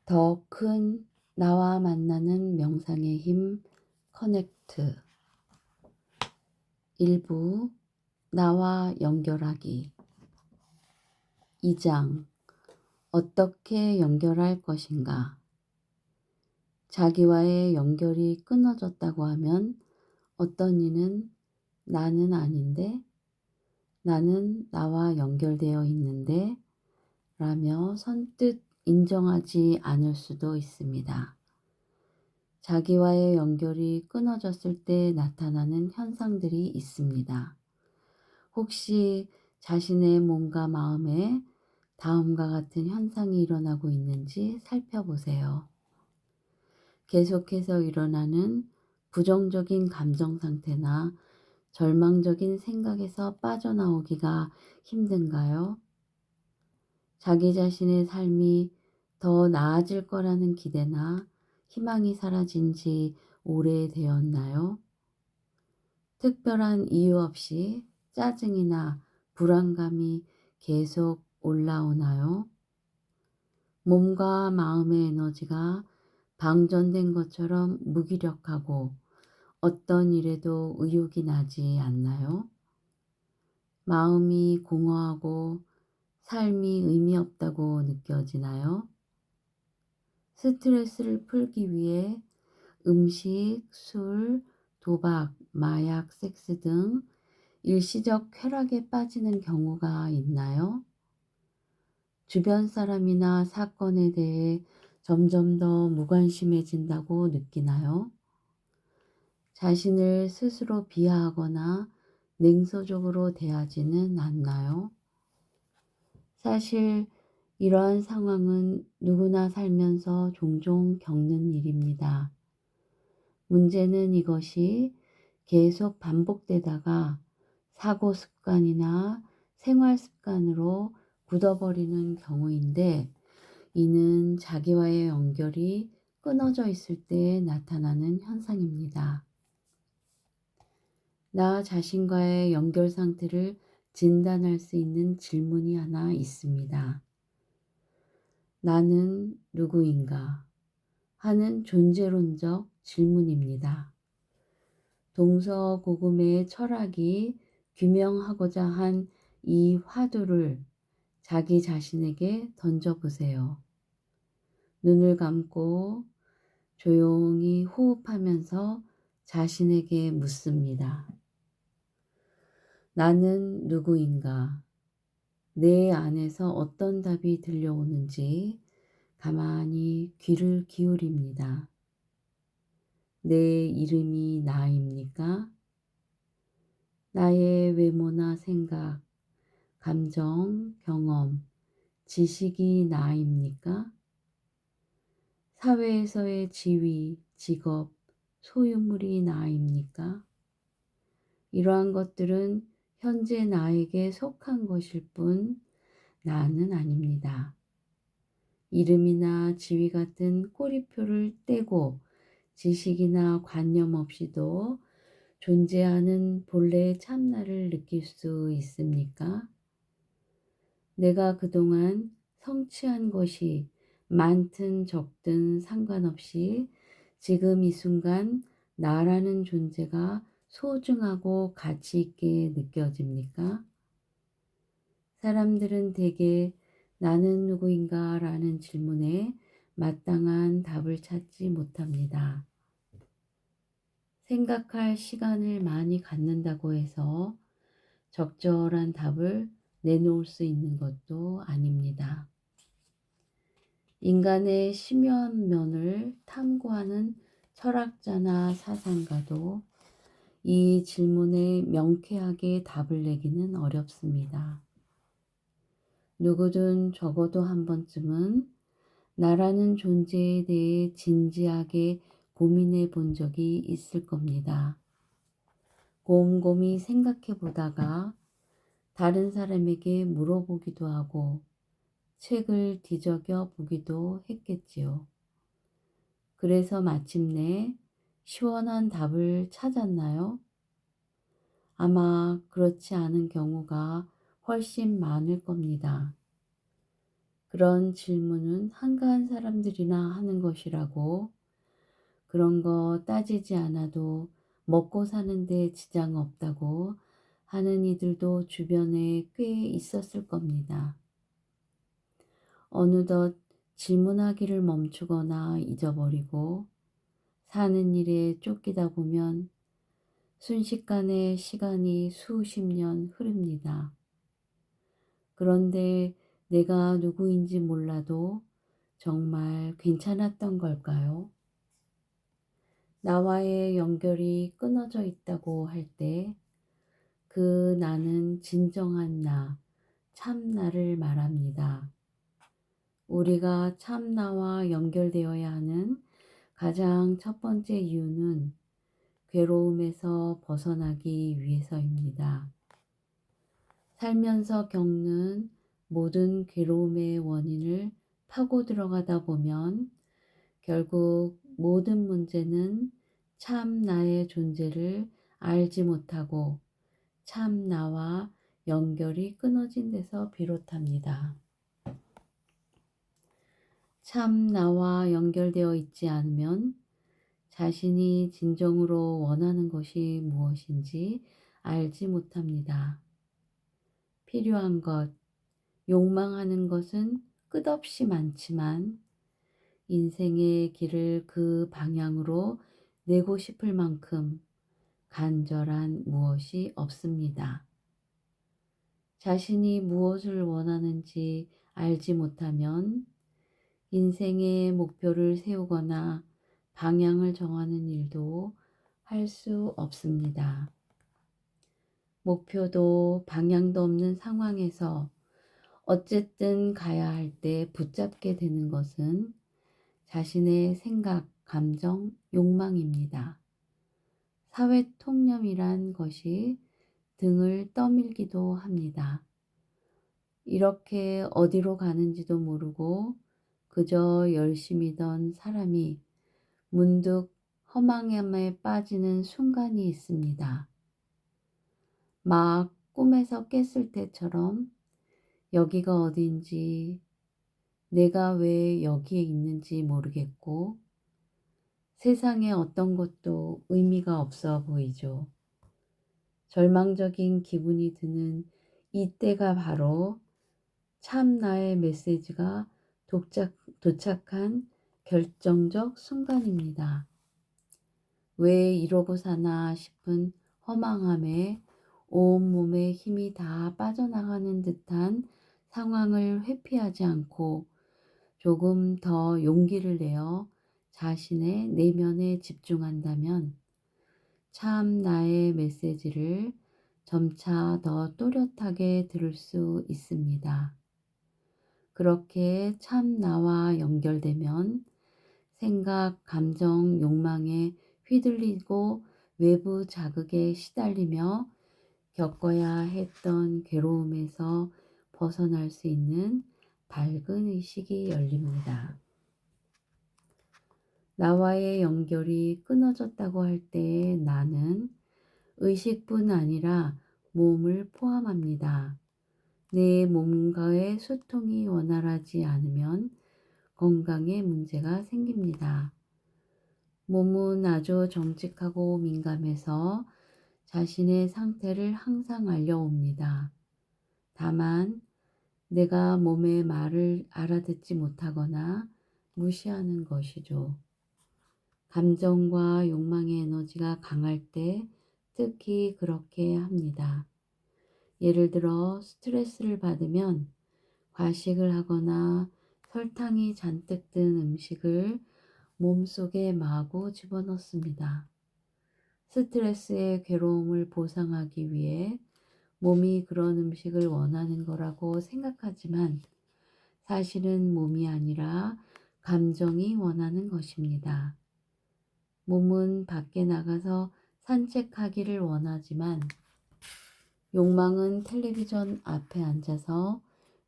더 큰 나와 만나는 명상의 힘 커넥트. 일부 나와 연결하기. 2장 어떻게 연결할 것인가. 자기와의 연결이 끊어졌다고 하면 어떤 이는 나는 아닌데, 나는 나와 연결되어 있는데 라며 선뜻 인정하지 않을 수도 있습니다. 자기와의 연결이 끊어졌을 때 나타나는 현상들이 있습니다. 혹시 자신의 몸과 마음에 다음과 같은 현상이 일어나고 있는지 살펴보세요. 계속해서 일어나는 부정적인 감정 상태나 절망적인 생각에서 빠져나오기가 힘든가요? 자기 자신의 삶이 더 나아질 거라는 기대나 희망이 사라진 지 오래되었나요? 특별한 이유 없이 짜증이나 불안감이 계속 올라오나요? 몸과 마음의 에너지가 방전된 것처럼 무기력하고 어떤 일에도 의욕이 나지 않나요? 마음이 공허하고 삶이 의미 없다고 느껴지나요? 스트레스를 풀기 위해 음식, 술, 도박, 마약, 섹스 등 일시적 쾌락에 빠지는 경우가 있나요? 주변 사람이나 사건에 대해 점점 더 무관심해진다고 느끼나요? 자신을 스스로 비하하거나 냉소적으로 대하지는 않나요? 사실 이러한 상황은 누구나 살면서 종종 겪는 일입니다. 문제는 이것이 계속 반복되다가 사고 습관이나 생활 습관으로 굳어버리는 경우인데, 이는 자기와의 연결이 끊어져 있을 때 나타나는 현상입니다. 나 자신과의 연결 상태를 진단할 수 있는 질문이 하나 있습니다. 나는 누구인가? 하는 존재론적 질문입니다. 동서고금의 철학이 규명하고자 한 이 화두를 자기 자신에게 던져보세요. 눈을 감고 조용히 호흡하면서 자신에게 묻습니다. 나는 누구인가? 내 안에서 어떤 답이 들려오는지 가만히 귀를 기울입니다. 내 이름이 나입니까? 나의 외모나 생각, 감정, 경험, 지식이 나입니까? 사회에서의 지위, 직업, 소유물이 나입니까? 이러한 것들은 현재 나에게 속한 것일 뿐 나는 아닙니다. 이름이나 지위 같은 꼬리표를 떼고 지식이나 관념 없이도 존재하는 본래의 참나를 느낄 수 있습니까? 내가 그동안 성취한 것이 많든 적든 상관없이 지금 이 순간 나라는 존재가 소중하고 가치 있게 느껴집니까? 사람들은 대개 나는 누구인가 라는 질문에 마땅한 답을 찾지 못합니다. 생각할 시간을 많이 갖는다고 해서 적절한 답을 내놓을 수 있는 것도 아닙니다. 인간의 심오한 면을 탐구하는 철학자나 사상가도 이 질문에 명쾌하게 답을 내기는 어렵습니다. 누구든 적어도 한 번쯤은 나라는 존재에 대해 진지하게 고민해 본 적이 있을 겁니다. 곰곰이 생각해 보다가 다른 사람에게 물어보기도 하고 책을 뒤적여 보기도 했겠지요. 그래서 마침내 시원한 답을 찾았나요? 아마 그렇지 않은 경우가 훨씬 많을 겁니다. 그런 질문은 한가한 사람들이나 하는 것이라고, 그런 거 따지지 않아도 먹고 사는데 지장 없다고 하는 이들도 주변에 꽤 있었을 겁니다. 어느덧 질문하기를 멈추거나 잊어버리고 사는 일에 쫓기다 보면 순식간에 시간이 수십 년 흐릅니다. 그런데 내가 누구인지 몰라도 정말 괜찮았던 걸까요? 나와의 연결이 끊어져 있다고 할 때 그 나는 진정한 나, 참 나를 말합니다. 우리가 참 나와 연결되어야 하는 가장 첫 번째 이유는 괴로움에서 벗어나기 위해서입니다. 살면서 겪는 모든 괴로움의 원인을 파고 들어가다 보면 결국 모든 문제는 참 나의 존재를 알지 못하고 참 나와 연결이 끊어진 데서 비롯합니다. 참 나와 연결되어 있지 않으면 자신이 진정으로 원하는 것이 무엇인지 알지 못합니다. 필요한 것, 욕망하는 것은 끝없이 많지만 인생의 길을 그 방향으로 내고 싶을 만큼 간절한 무엇이 없습니다. 자신이 무엇을 원하는지 알지 못하면 인생의 목표를 세우거나 방향을 정하는 일도 할 수 없습니다. 목표도 방향도 없는 상황에서 어쨌든 가야 할 때 붙잡게 되는 것은 자신의 생각, 감정, 욕망입니다. 사회 통념이란 것이 등을 떠밀기도 합니다. 이렇게 어디로 가는지도 모르고 그저 열심히던 사람이 문득 허망함에 빠지는 순간이 있습니다. 막 꿈에서 깼을 때처럼 여기가 어딘지, 내가 왜 여기에 있는지 모르겠고 세상에 어떤 것도 의미가 없어 보이죠. 절망적인 기분이 드는 이때가 바로 참 나의 메시지가 도착한 결정적 순간입니다. 왜 이러고 사나 싶은 허망함에 온몸의 힘이 다 빠져나가는 듯한 상황을 회피하지 않고 조금 더 용기를 내어 자신의 내면에 집중한다면 참 나의 메시지를 점차 더 또렷하게 들을 수 있습니다. 그렇게 참 나와 연결되면 생각, 감정, 욕망에 휘둘리고 외부 자극에 시달리며 겪어야 했던 괴로움에서 벗어날 수 있는 밝은 의식이 열립니다. 나와의 연결이 끊어졌다고 할 때 나는 의식뿐 아니라 몸을 포함합니다. 내 몸과의 소통이 원활하지 않으면 건강에 문제가 생깁니다. 몸은 아주 정직하고 민감해서 자신의 상태를 항상 알려옵니다. 다만 내가 몸의 말을 알아듣지 못하거나 무시하는 것이죠. 감정과 욕망의 에너지가 강할 때 특히 그렇게 합니다. 예를 들어 스트레스를 받으면 과식을 하거나 설탕이 잔뜩 든 음식을 몸속에 마구 집어넣습니다. 스트레스의 괴로움을 보상하기 위해 몸이 그런 음식을 원하는 거라고 생각하지만 사실은 몸이 아니라 감정이 원하는 것입니다. 몸은 밖에 나가서 산책하기를 원하지만 욕망은 텔레비전 앞에 앉아서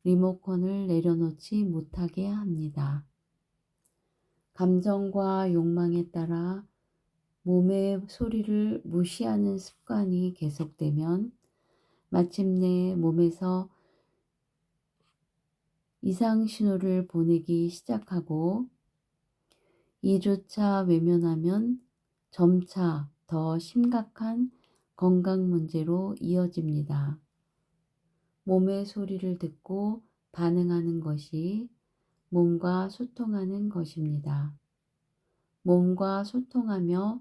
리모컨을 내려놓지 못하게 합니다. 감정과 욕망에 따라 몸의 소리를 무시하는 습관이 계속되면 마침내 몸에서 이상 신호를 보내기 시작하고 2주차 외면하면 점차 더 심각한 건강 문제로 이어집니다. 몸의 소리를 듣고 반응하는 것이 몸과 소통하는 것입니다. 몸과 소통하며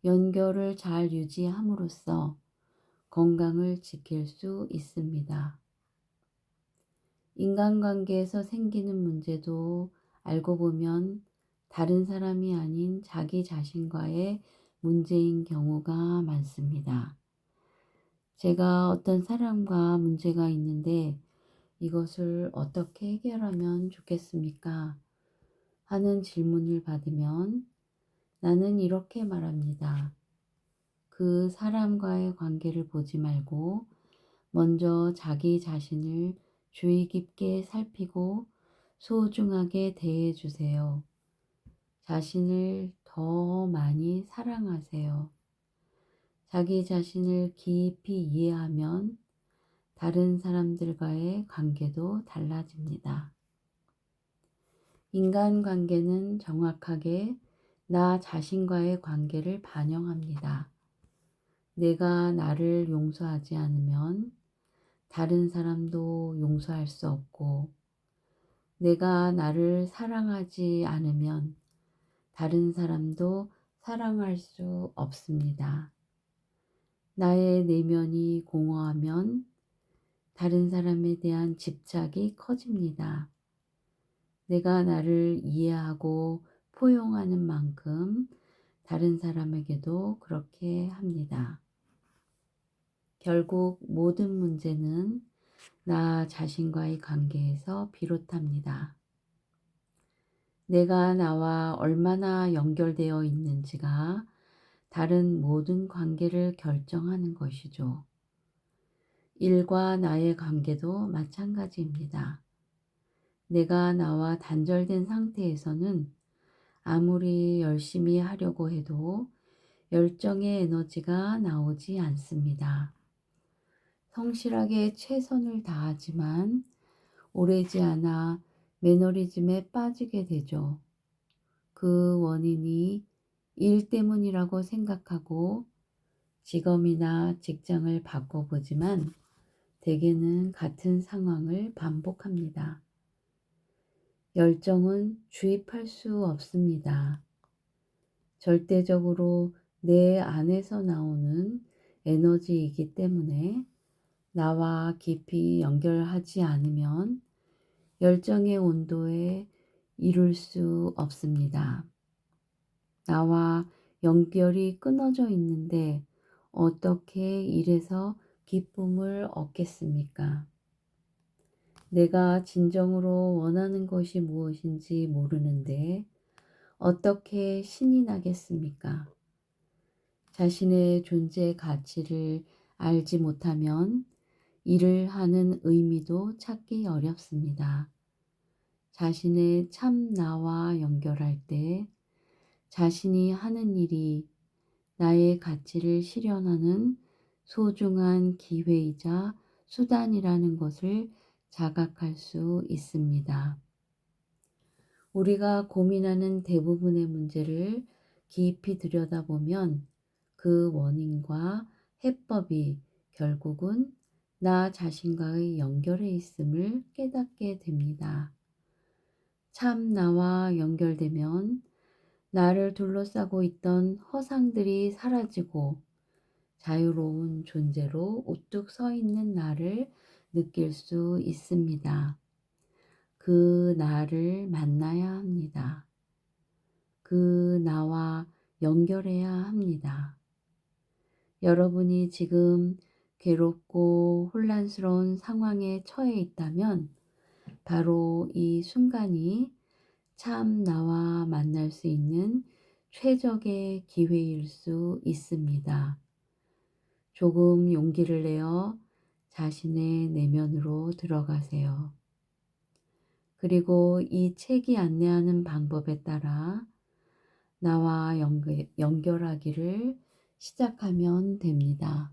연결을 잘 유지함으로써 건강을 지킬 수 있습니다. 인간관계에서 생기는 문제도 알고 보면 다른 사람이 아닌 자기 자신과의 문제인 경우가 많습니다. 제가 어떤 사람과 문제가 있는데 이것을 어떻게 해결하면 좋겠습니까? 하는 질문을 받으면 나는 이렇게 말합니다. 그 사람과의 관계를 보지 말고 먼저 자기 자신을 주의 깊게 살피고 소중하게 대해 주세요. 자신을 더 많이 사랑하세요. 자기 자신을 깊이 이해하면 다른 사람들과의 관계도 달라집니다. 인간관계는 정확하게 나 자신과의 관계를 반영합니다. 내가 나를 용서하지 않으면 다른 사람도 용서할 수 없고, 내가 나를 사랑하지 않으면 다른 사람도 사랑할 수 없습니다. 나의 내면이 공허하면 다른 사람에 대한 집착이 커집니다. 내가 나를 이해하고 포용하는 만큼 다른 사람에게도 그렇게 합니다. 결국 모든 문제는 나 자신과의 관계에서 비롯합니다. 내가 나와 얼마나 연결되어 있는지가 다른 모든 관계를 결정하는 것이죠. 일과 나의 관계도 마찬가지입니다. 내가 나와 단절된 상태에서는 아무리 열심히 하려고 해도 열정의 에너지가 나오지 않습니다. 성실하게 최선을 다하지만 오래지 않아 매너리즘에 빠지게 되죠. 그 원인이 일 때문이라고 생각하고 직업이나 직장을 바꿔보지만 대개는 같은 상황을 반복합니다. 열정은 주입할 수 없습니다. 절대적으로 내 안에서 나오는 에너지이기 때문에 나와 깊이 연결하지 않으면 열정의 온도에 이룰 수 없습니다. 나와 연결이 끊어져 있는데 어떻게 이래서 기쁨을 얻겠습니까? 내가 진정으로 원하는 것이 무엇인지 모르는데 어떻게 신이 나겠습니까? 자신의 존재 가치를 알지 못하면 일을 하는 의미도 찾기 어렵습니다. 자신의 참 나와 연결할 때 자신이 하는 일이 나의 가치를 실현하는 소중한 기회이자 수단이라는 것을 자각할 수 있습니다. 우리가 고민하는 대부분의 문제를 깊이 들여다보면 그 원인과 해법이 결국은 나 자신과의 연결해 있음을 깨닫게 됩니다. 참 나와 연결되면 나를 둘러싸고 있던 허상들이 사라지고 자유로운 존재로 우뚝 서 있는 나를 느낄 수 있습니다. 그 나를 만나야 합니다. 그 나와 연결해야 합니다. 여러분이 지금 괴롭고 혼란스러운 상황에 처해 있다면 바로 이 순간이 참 나와 만날 수 있는 최적의 기회일 수 있습니다. 조금 용기를 내어 자신의 내면으로 들어가세요. 그리고 이 책이 안내하는 방법에 따라 나와 연결하기를 시작하면 됩니다.